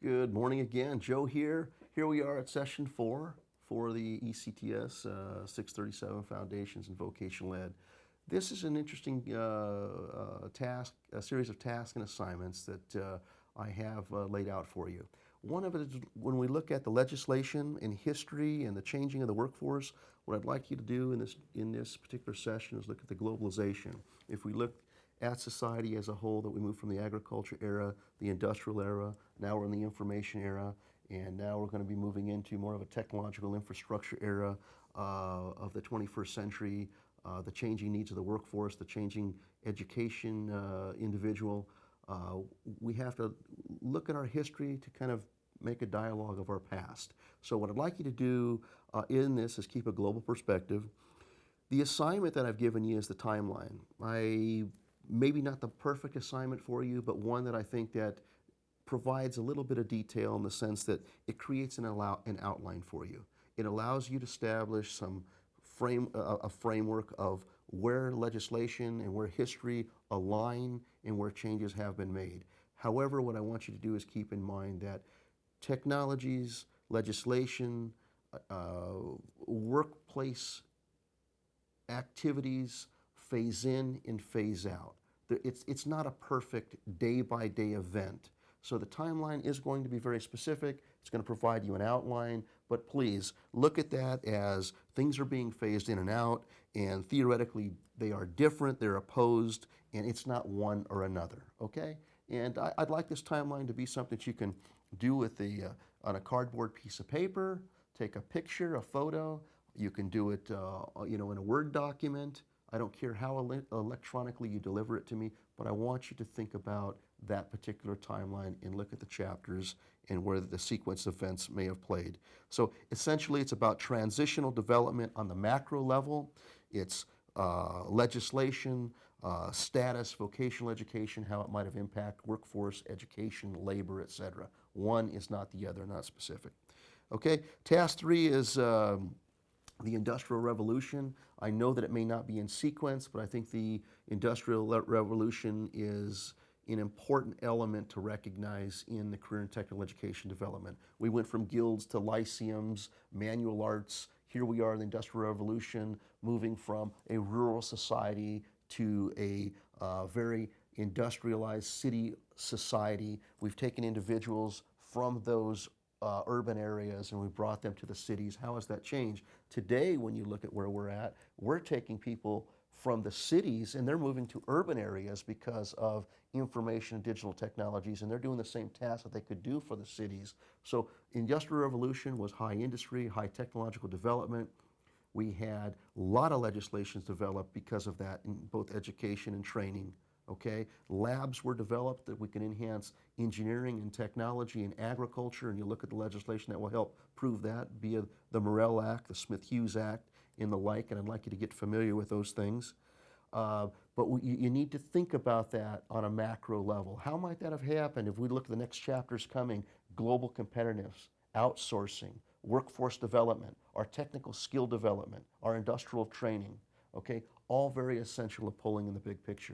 Good morning again. Joe here. Here we are at session 4 for the ECTS 637 Foundations and Vocational Ed. This is an interesting task, a series of tasks and assignments that I have laid out for you. One of it is when we look at the legislation and history and the changing of the workforce, what I'd like you to do in this particular session is look at the globalization. If we look at society as a whole, that we move from the agriculture era, the industrial era, now we're in the information era, and now we're going to be moving into more of a technological infrastructure era of the 21st century, the changing needs of the workforce, the changing education individual. We have to look at our history to kind of make a dialogue of our past. So what I'd like you to do in this is keep a global perspective. The assignment that I've given you is the timeline. Maybe not the perfect assignment for you, but one that I think that provides a little bit of detail in the sense that it creates an outline for you. It allows you to establish a framework of where legislation and where history align and where changes have been made. However, what I want you to do is keep in mind that technologies, legislation, workplace activities phase in and phase out. It's not a perfect day-by-day event. So the timeline is going to be very specific. It's going to provide you an outline, but please look at that as things are being phased in and out, and theoretically they are different, they're opposed, and it's not one or another, okay? And I'd like this timeline to be something that you can do with on a cardboard piece of paper, take a picture, a photo. You can do it in a Word document. I don't care how electronically you deliver it to me, but I want you to think about that particular timeline and look at the chapters and where the sequence of events may have played. So essentially it's about transitional development on the macro level. It's legislation, status, vocational education, how it might have impacted workforce, education, labor, etc. One is not the other, not specific. Okay, task 3 is the Industrial Revolution. I know that it may not be in sequence, but I think the Industrial Revolution is an important element to recognize in the career and technical education development. We went from guilds to lyceums, manual arts. Here we are in the Industrial Revolution, moving from a rural society to a very industrialized city society. We've taken individuals from those urban areas and we brought them to the cities. How has that changed? Today, when you look at where we're taking people from the cities and they're moving to urban areas because of information and digital technologies, and they're doing the same tasks that they could do for the cities. So Industrial Revolution was high industry, high technological development. We had a lot of legislations developed because of that in both education and training. Okay, labs were developed that we can enhance engineering and technology and agriculture, and you look at the legislation that will help prove that via the Morrill Act, the Smith-Hughes Act, and the like, and I'd like you to get familiar with those things. But you need to think about that on a macro level. How might that have happened if we look at the next chapters coming? Global competitiveness, outsourcing, workforce development, our technical skill development, our industrial training, okay? All very essential of pulling in the big picture.